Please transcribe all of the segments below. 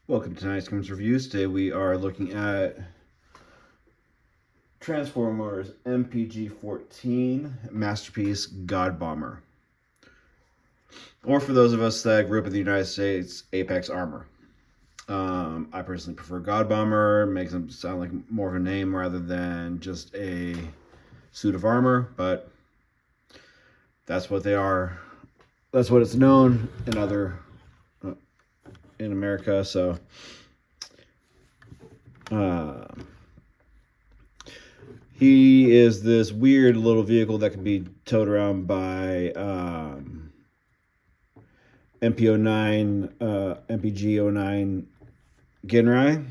Welcome to tonight's Comes Reviews. Today we are looking at Transformers MPG-14 Masterpiece God Bomber. Or for those of us that grew up in the United States, Apex Armor. I personally prefer God Bomber. Makes them sound like more of a name rather than just a suit of armor, but that's what they are. That's what it's known in America. So he is this weird little vehicle that can be towed around by MPG-09 Ginrai,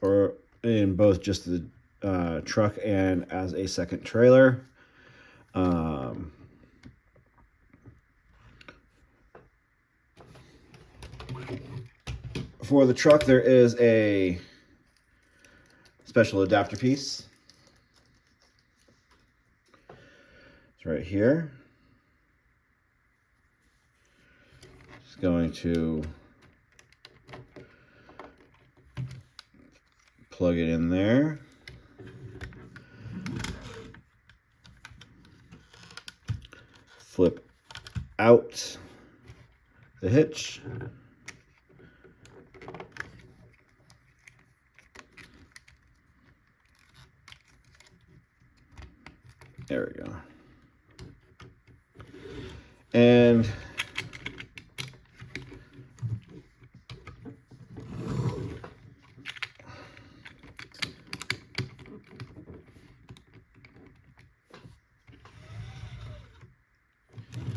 or in both just the truck and as a second trailer. For the truck, there is a special adapter piece. It's right here. Just going to plug it in there. Flip out the hitch. There we go. And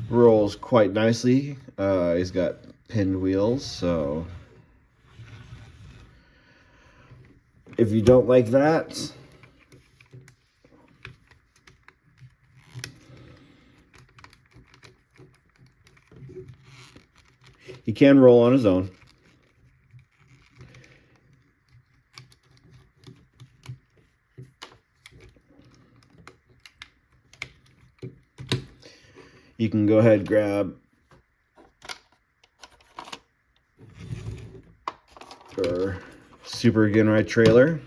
rolls quite nicely. He's got pinned wheels, so if you don't like that, he can roll on his own. You can go ahead and grab your Super Ginrai trailer,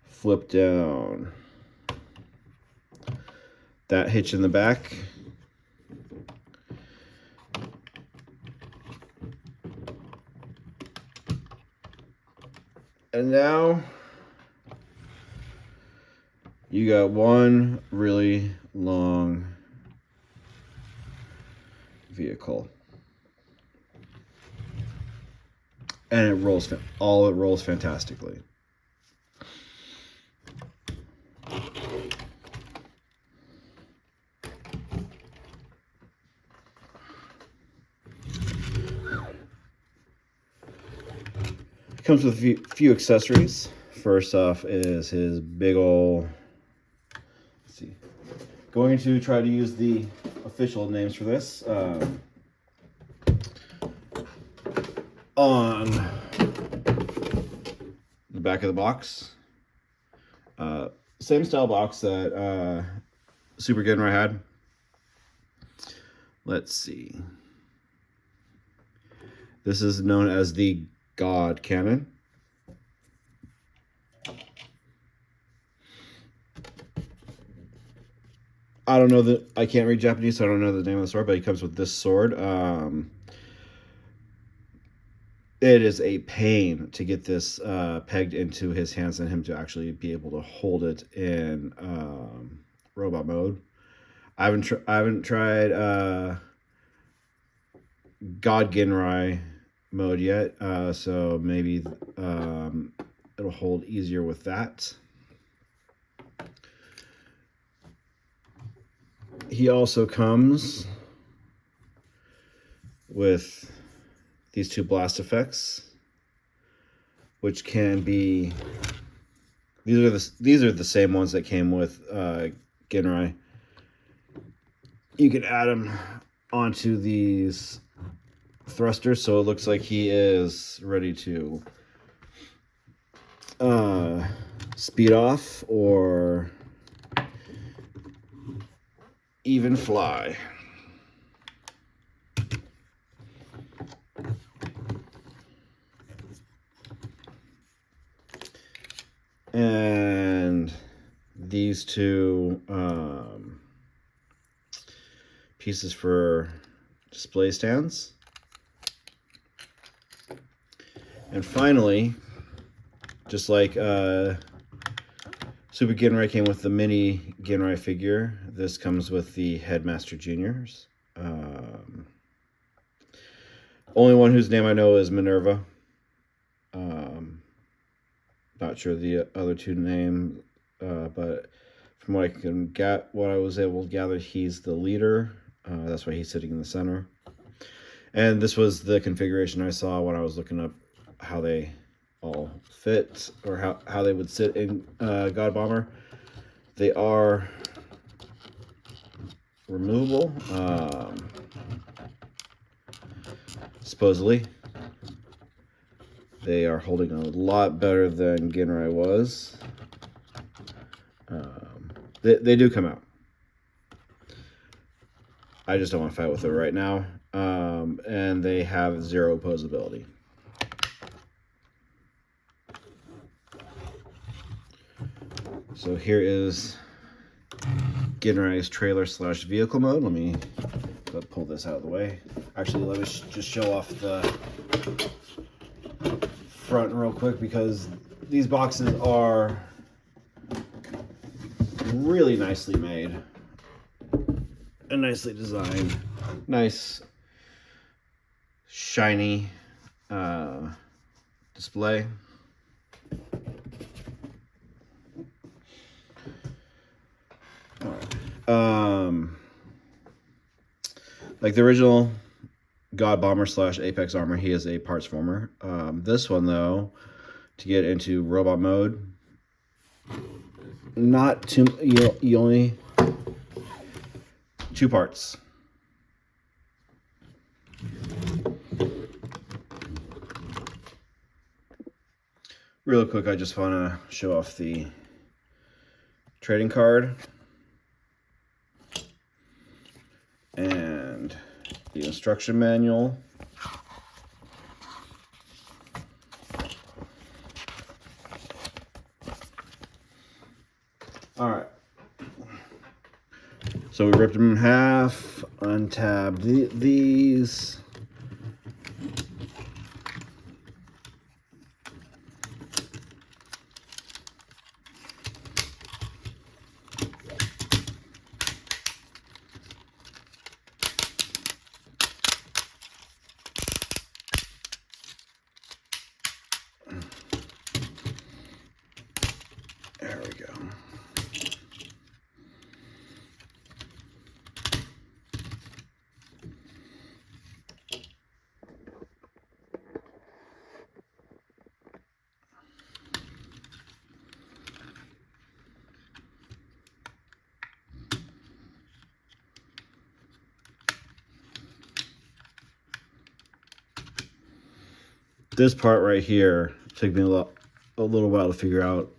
flip down that hitch in the back, and now you got one really long vehicle. And it rolls fantastically. It comes with a few accessories. First off is his big ol', let's see, going to try to use the official names for this. On the back of the box, same style box that Super Ginrai had. Let's see. This is known as the God Cannon. I don't know I can't read Japanese, so I don't know the name of the sword, but he comes with this sword. It is a pain to get this pegged into his hands and him to actually be able to hold it in robot mode. I haven't tried God Ginrai mode yet, so maybe it'll hold easier with that. He also comes with these two blast effects, which can be, these are the same ones that came with Ginrai. You can add them onto these thrusters, so it looks like he is ready to speed off or even fly. these two pieces for display stands. And finally, just like Super Ginrai came with the mini Ginrai figure, this comes with the Headmaster Juniors. Only one whose name I know is Minerva. Not sure the other two names, but from what I was able to gather, he's the leader. That's why he's sitting in the center. And this was the configuration I saw when I was looking up how they all fit, or how they would sit in God Bomber. They are removable, supposedly. They are holding a lot better than Ginrai was. They do come out. I just don't want to fight with it right now. And they have 0 opposability. So here is Ginrai's trailer / vehicle mode. Let me pull this out of the way. Actually, let me just show off the front real quick, because these boxes are really nicely made and nicely designed. Nice shiny display. Like the original God Bomber / Apex Armor, he is a parts former. This one, though, to get into robot mode, not too, you only 2 parts. Real quick, I just want to show off the trading card and the instruction manual. All right. So we ripped them in half, untabbed these. There we go. This part right here took me a little while to figure out.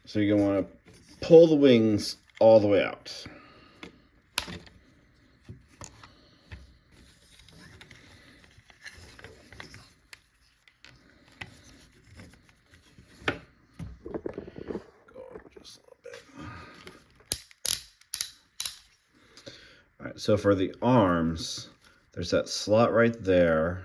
So you're going to want to pull the wings all the way out. Go just a little bit. All right, so for the arms, there's that slot right there.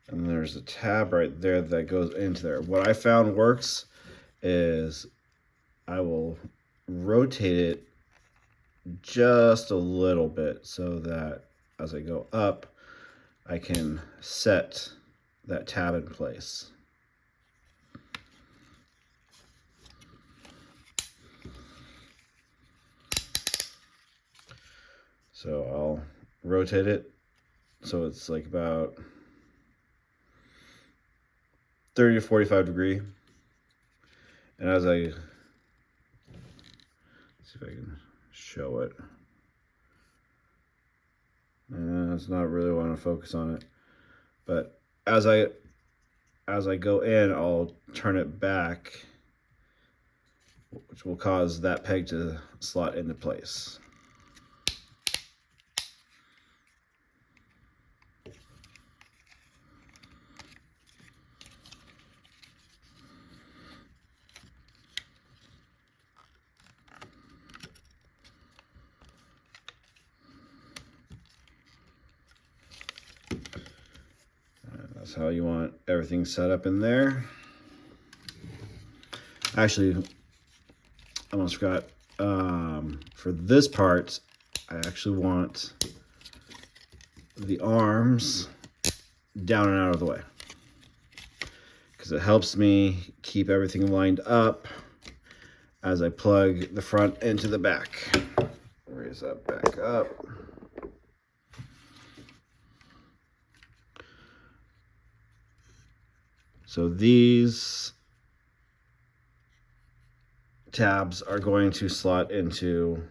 And there's a tab right there that goes into there. What I found works is I will rotate it just a little bit so that as I go up, I can set that tab in place. So I'll rotate it so it's like about 30 to 45 degree. And as I see if I can show it. It's not really want to focus on it. But as I go in, I'll turn it back, which will cause that peg to slot into place. That's how you want everything set up in there. Actually, I almost forgot. For this part, I actually want the arms down and out of the way, because it helps me keep everything lined up as I plug the front into the back. Raise that back up. So these tabs are going to slot into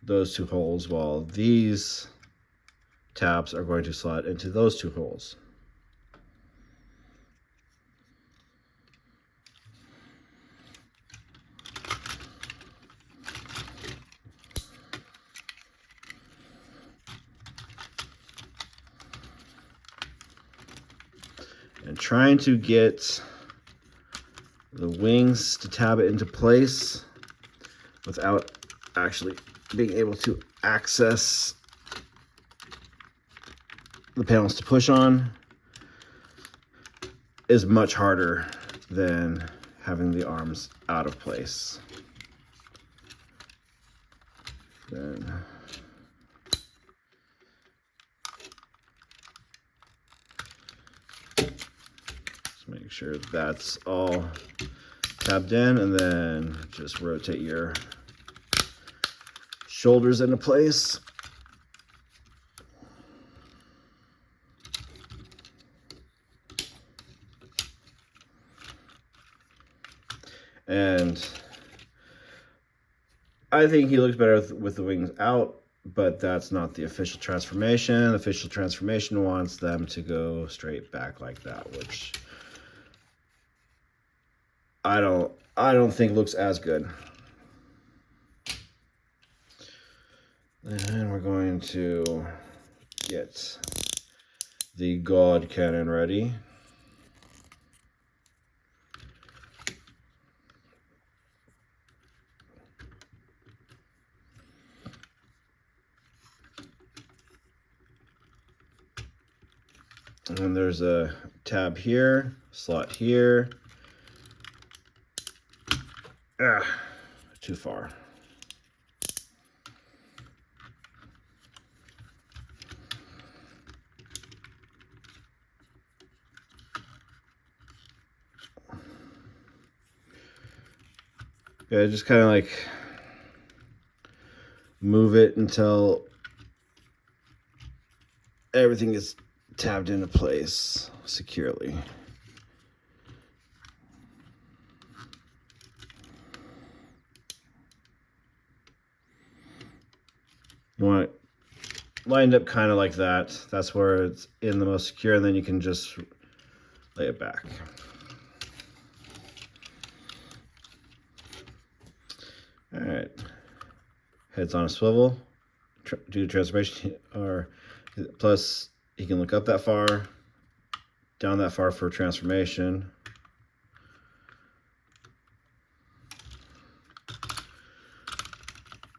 those two holes, while these tabs are going to slot into those two holes. And trying to get the wings to tab it into place without actually being able to access the panels to push on is much harder than having the arms out of place. Then just make sure that's all tabbed in, and then just rotate your shoulders into place. And I think he looks better with the wings out, but that's not the official transformation. The official transformation wants them to go straight back like that, which I don't think looks as good. And we're going to get the God cannon ready. And then there's a tab here, slot here. Too far. Yeah, just kind of like move it until everything is tabbed into place securely. You want it lined up kind of like that. That's where it's in the most secure, and then you can just lay it back. All right, head's on a swivel. Do transformation, or plus you can look up that far, down that far for transformation.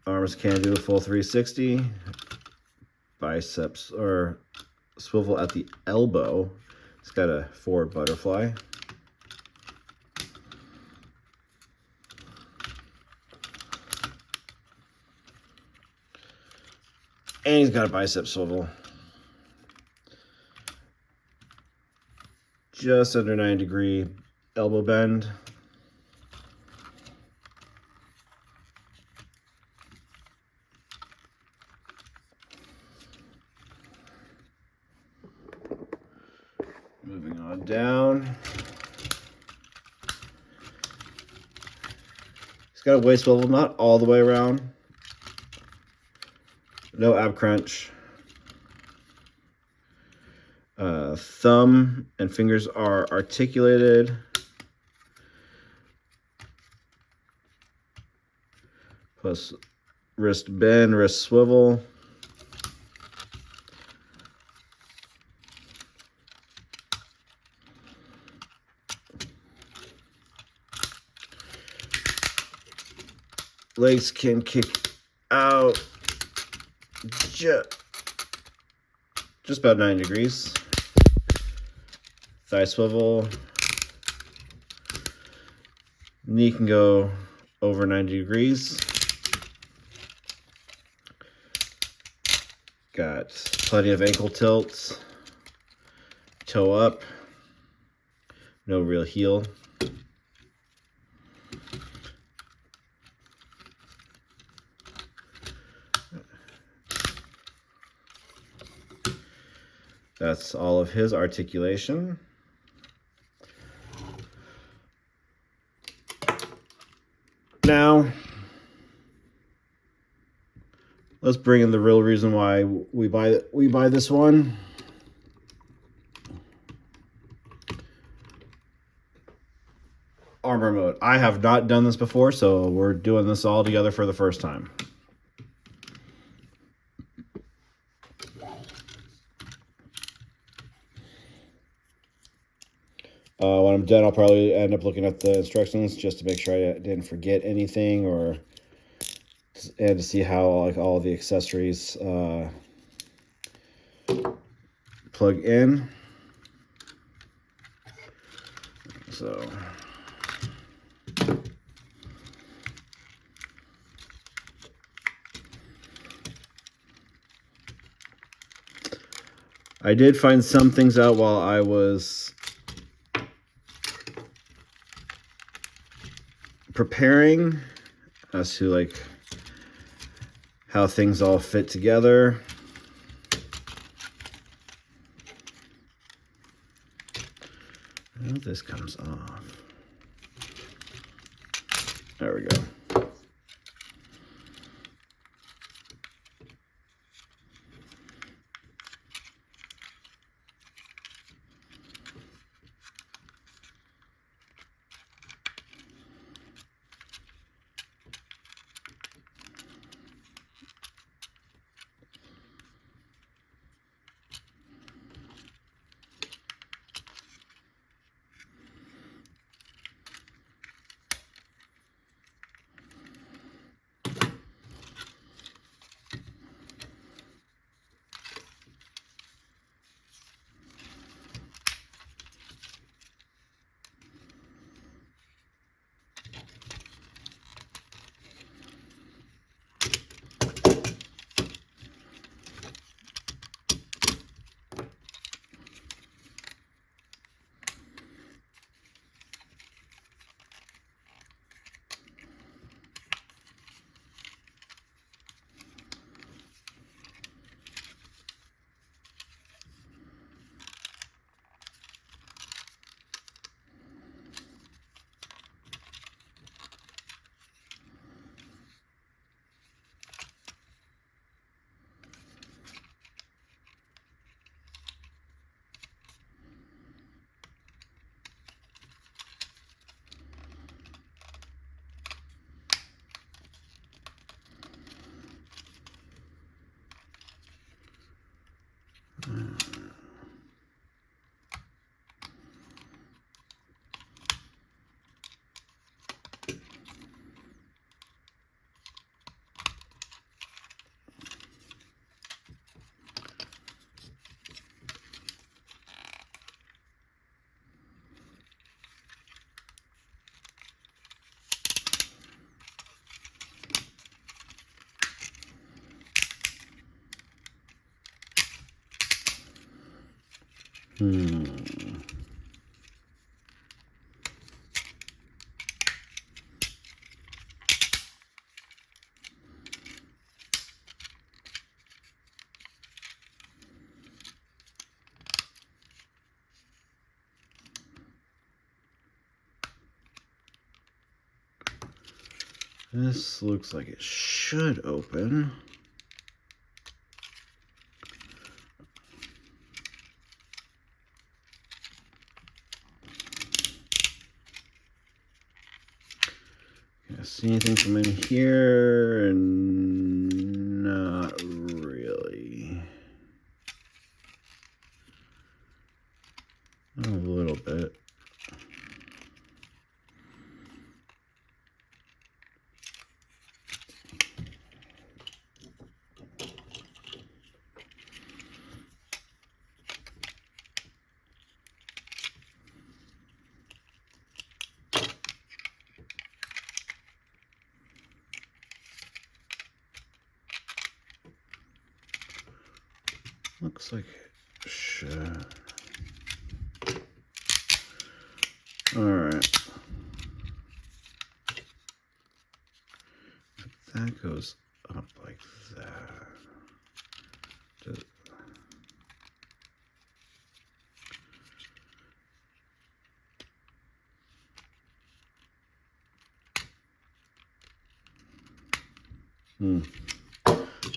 Arms can do a full 360. Biceps or swivel at the elbow. It's got a forward butterfly. And he's got a bicep swivel. Just under 90-degree elbow bend. Moving on down. He's got a waist swivel, not all the way around. No ab crunch. Thumb and fingers are articulated. Plus wrist bend, wrist swivel. Legs can kick out just about 90 degrees. Thigh swivel. Knee can go over 90 degrees. Got plenty of ankle tilts. Toe up. No real heel. That's all of his articulation. Now, let's bring in the real reason why we buy this one. Armor mode. I have not done this before, so we're doing this all together for the first time. When I'm done, I'll probably end up looking at the instructions just to make sure I didn't forget anything, and to see how like all the accessories plug in. So I did find some things out while I was preparing as to like how things all fit together. I hope this comes off. There we go. This looks like it should open. Can't see anything from in here, and not really. A little bit. Looks like it should. All right. That goes up like that. Just,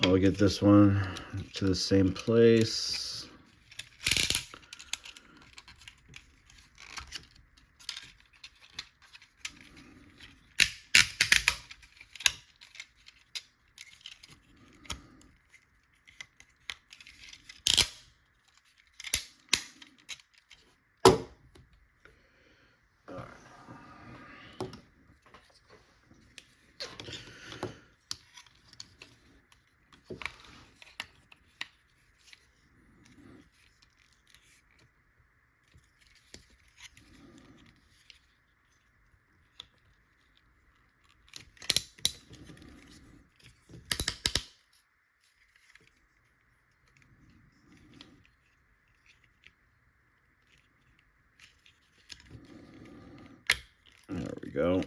I'll get this one to the same place. There we go.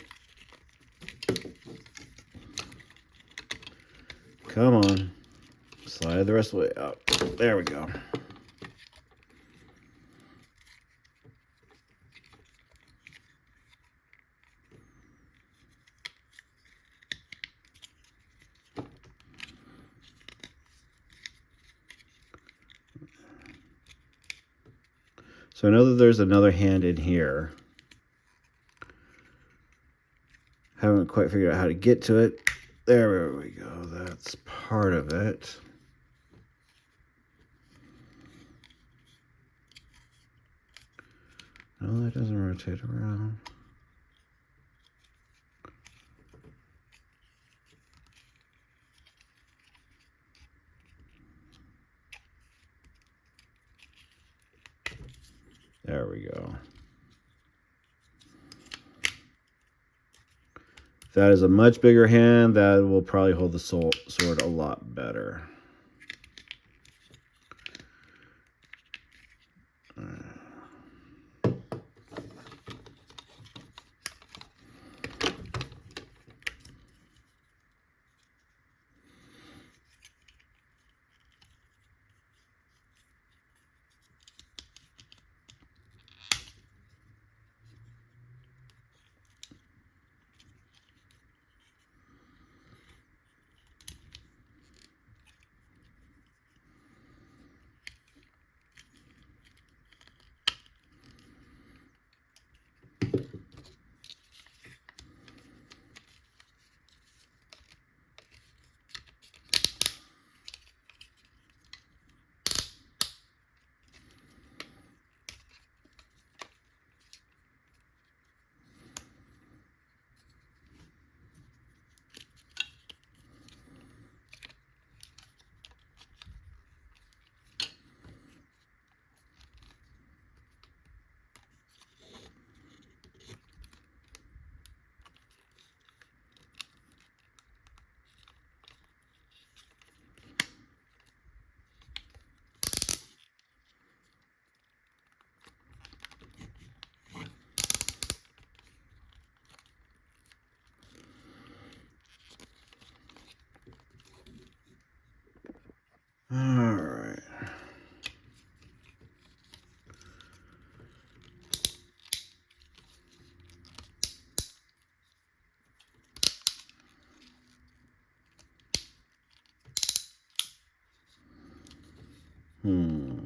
Come on. Slide the rest of the way out. There we go. So I know that there's another hand in here. Haven't quite figured out how to get to it. There we go. That's part of it. No, that doesn't rotate around. There we go. That is a much bigger hand. That will probably hold the sword a lot better. All right. Hmm.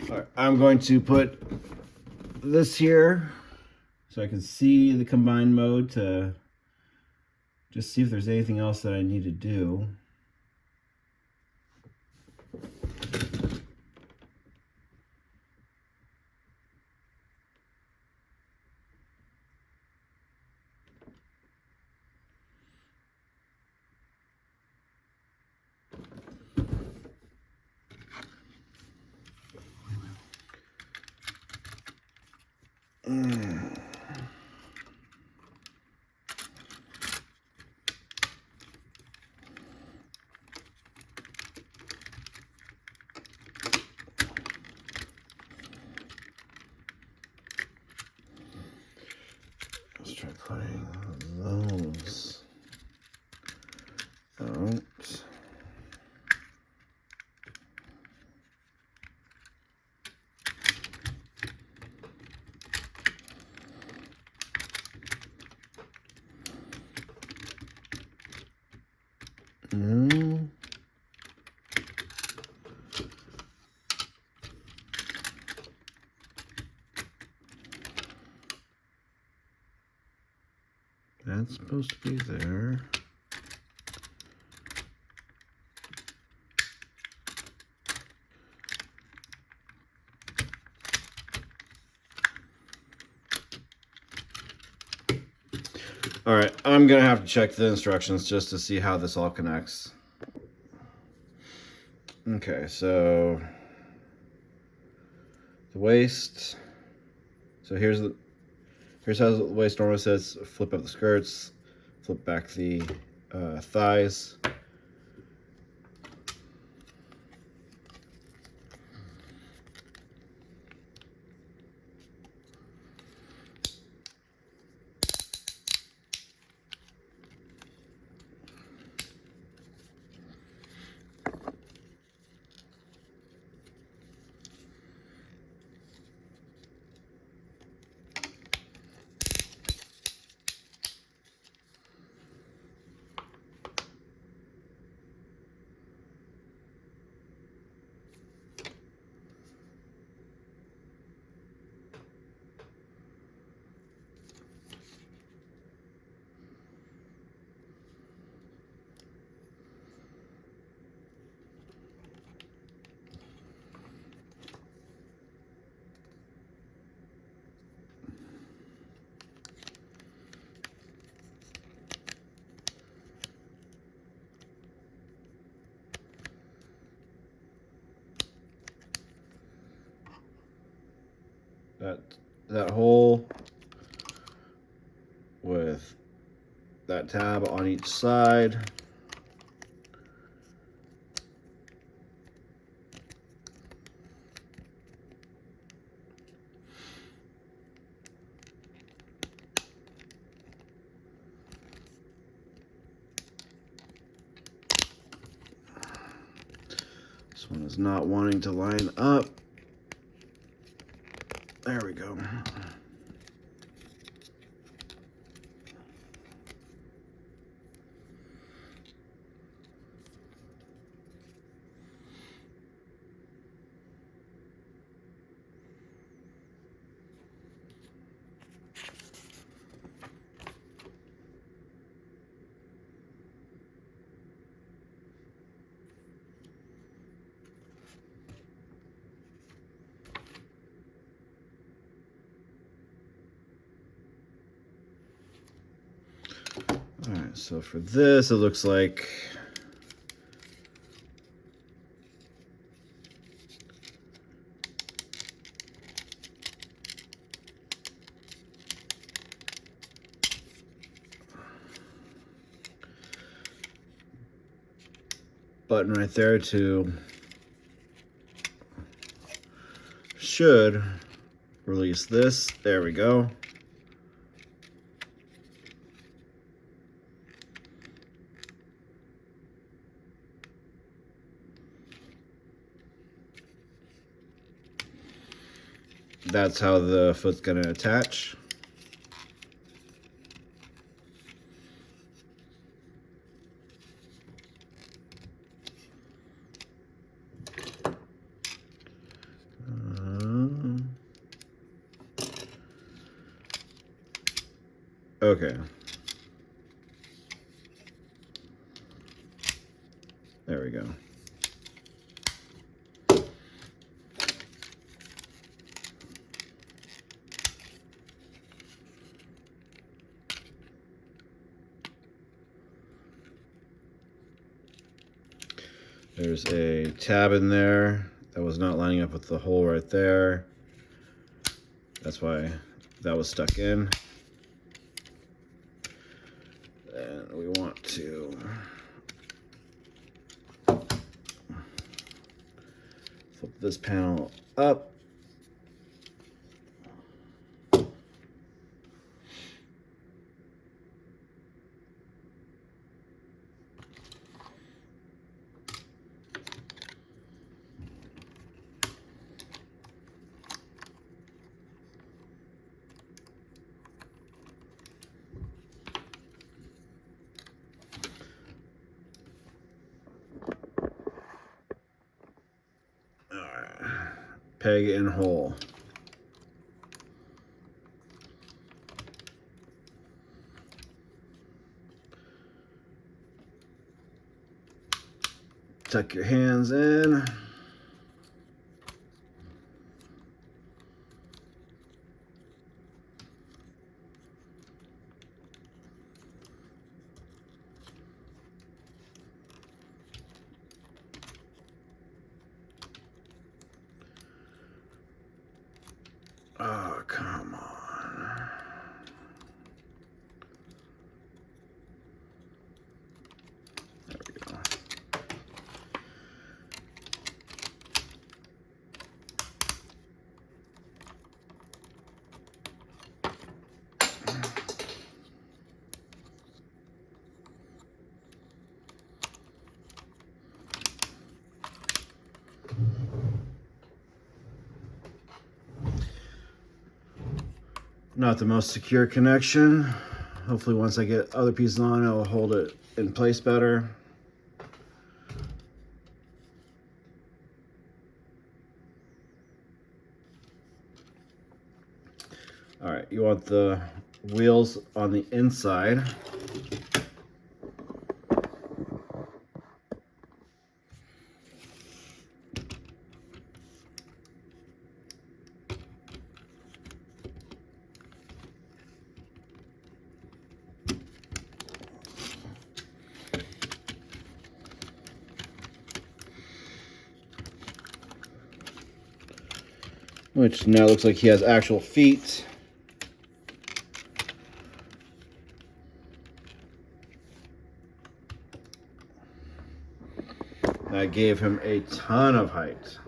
All right, I'm going to put this here so I can see the combined mode to just see if there's anything else that I need to do. Let's try putting those out. No. That's supposed to be there. All right, I'm gonna have to check the instructions just to see how this all connects. Okay, so the waist. So here's how the waist normally says. Flip up the skirts, flip back the thighs. That hole with that tab on each side. This one is not wanting to line up. There we go. All right, so for this, it looks like button right there to should release this. There we go. that's how the foot's going to attach. Okay. There we go. There's a tab in there that was not lining up with the hole right there. That's why that was stuck in. And we want to flip this panel up. Peg and hole. Tuck your hands in. Oh, come on. There we go. Not the most secure connection. Hopefully once I get other pieces on, it will hold it in place better. All right, you want the wheels on the inside. Which now looks like he has actual feet. That gave him a ton of height.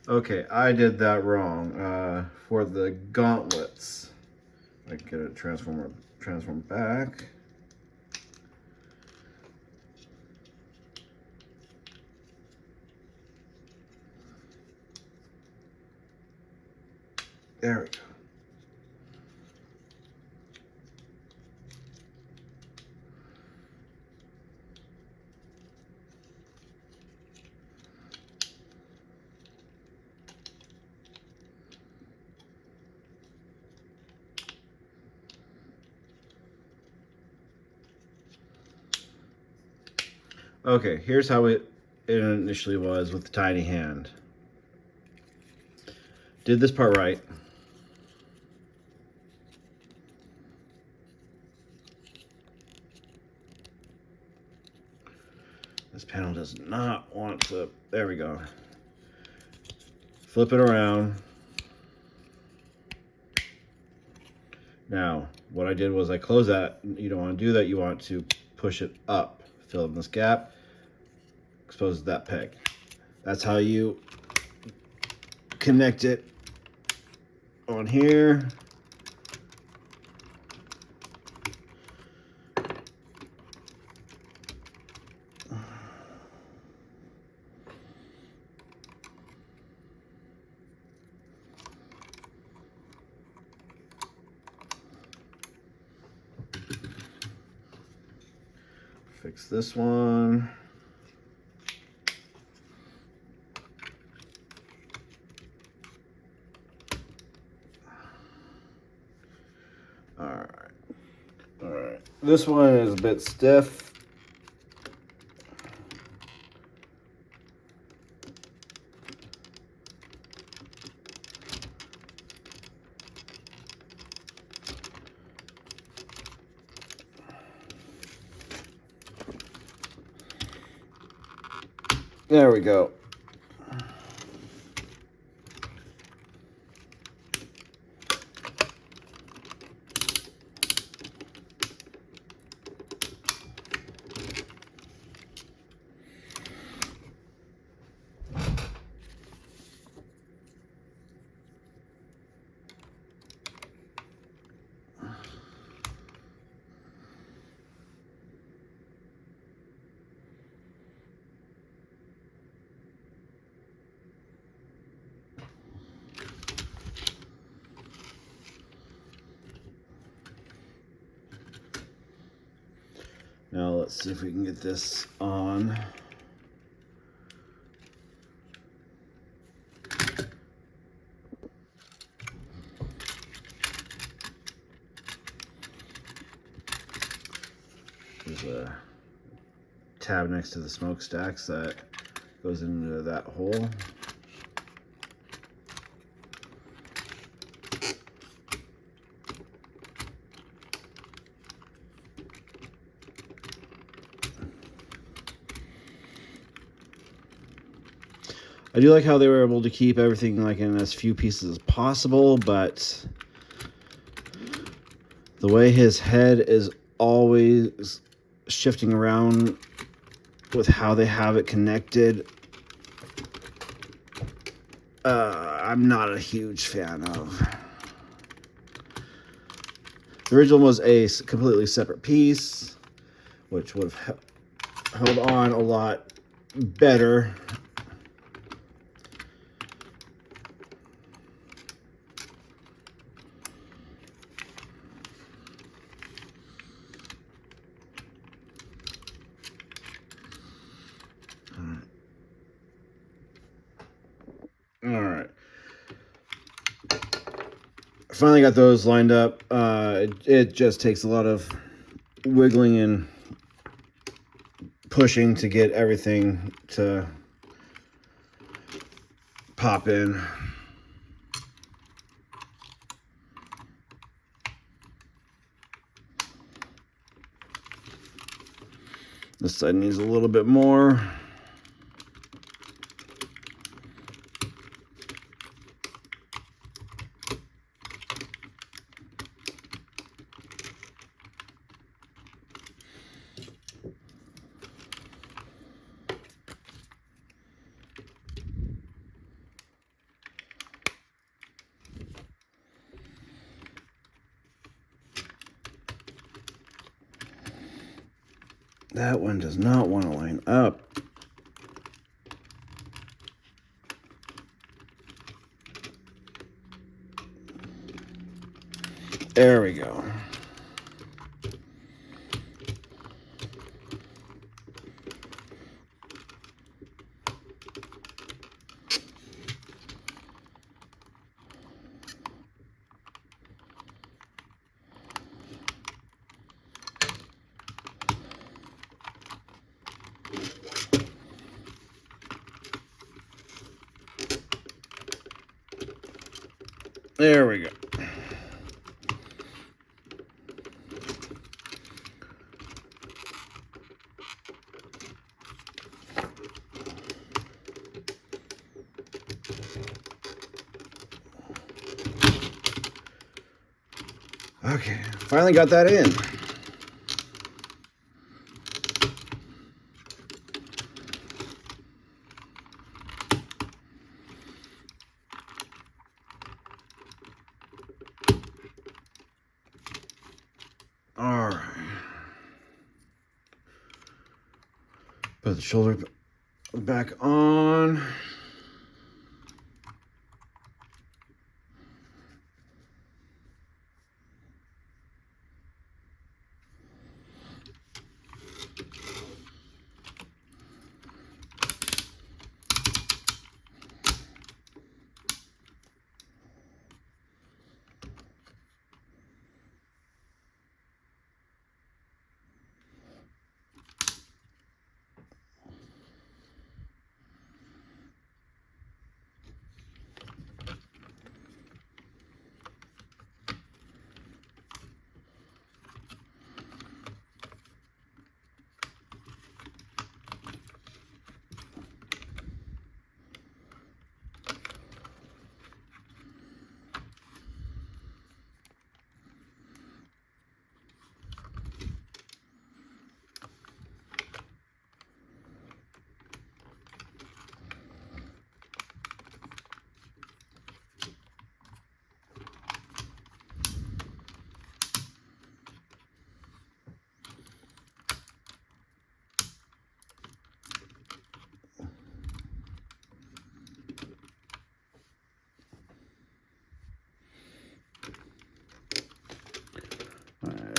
Okay, I did that wrong. For the gauntlets, I get it transform back. There we go. Okay, here's how it initially was with the tiny hand. Did this part right. This panel does not want to, there we go. Flip it around. Now, what I did was I closed that. You don't want to do that. You want to push it up. Fill in this gap. Expose that peg. That's how you connect it on here. Fix this one. All right. This one is a bit stiff. There we go. Now let's see if we can get this on. There's a tab next to the smokestacks that goes into that hole. I do like how they were able to keep everything like in as few pieces as possible, but the way his head is always shifting around with how they have it connected, I'm not a huge fan of. The original was a completely separate piece, which would have held on a lot better. All right. Finally got those lined up. It just takes a lot of wiggling and pushing to get everything to pop in. This side needs a little bit more. That one does not want to line up. There we go. There we go. Okay, finally got that in. All right. Put the shoulder back on.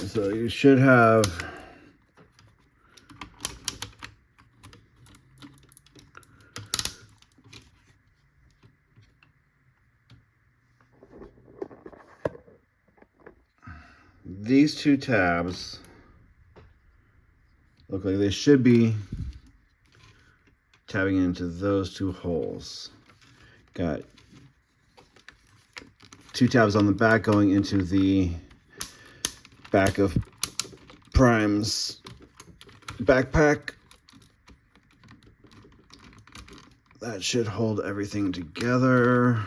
So you should have these two tabs look like they should be tabbing into those two holes. Got two tabs on the back going into the back of Prime's backpack. That should hold everything together.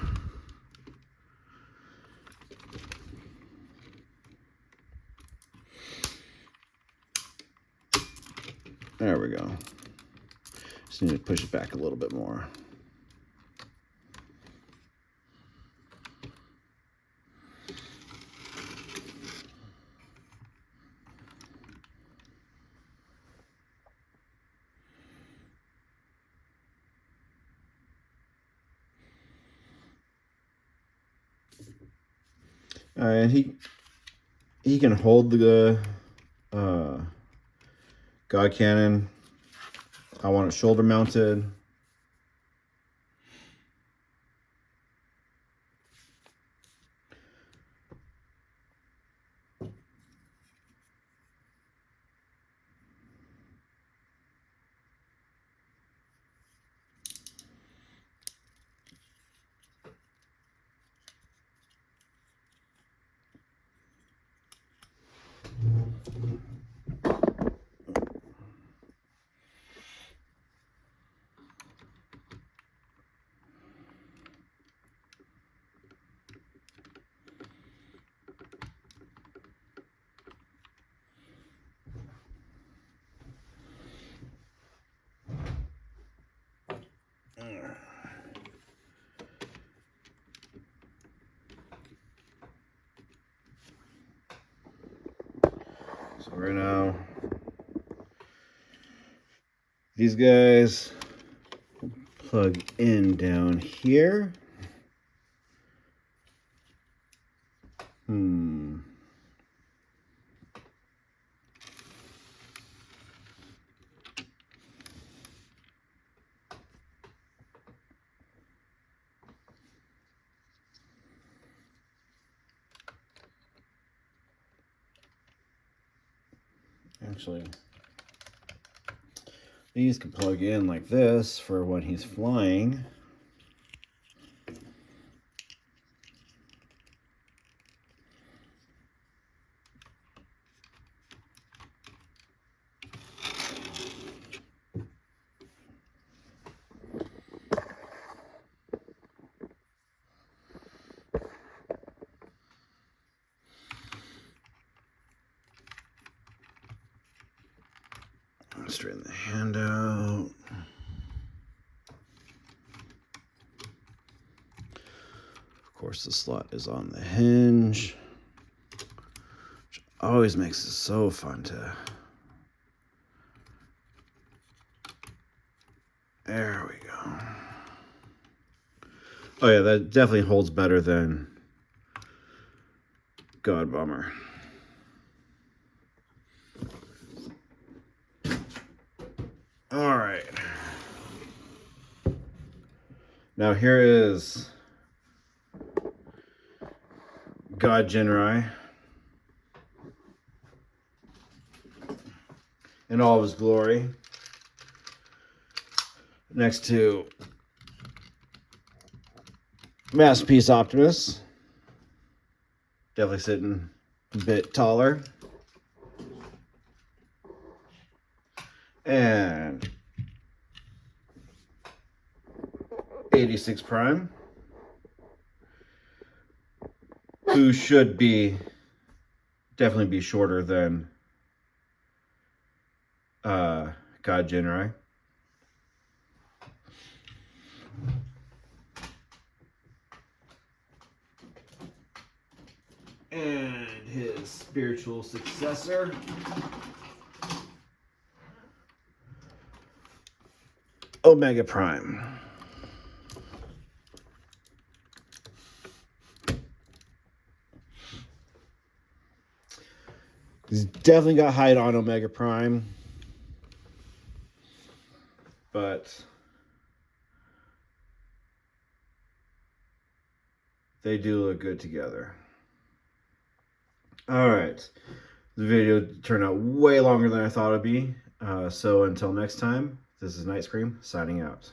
There we go. Just need to push it back a little bit more. All right, and he can hold the God cannon. I want it shoulder mounted. So right now, These guys plug in down here. Actually, these can plug in like this for when he's flying. Straighten the hand out. Of course, the slot is on the hinge, which always makes it so fun to... There we go. Oh yeah, that definitely holds better than God Bomber. All right. Now here is God Jinrai in all of his glory, next to Masterpiece Optimus, definitely sitting a bit taller, and 86 Prime, who should definitely be shorter than God Jinrai. And his spiritual successor, Omega Prime. He's definitely got height on Omega Prime, but they do look good together. All right, the video turned out way longer than I thought it'd be. So until next time, this is Night Scream signing out.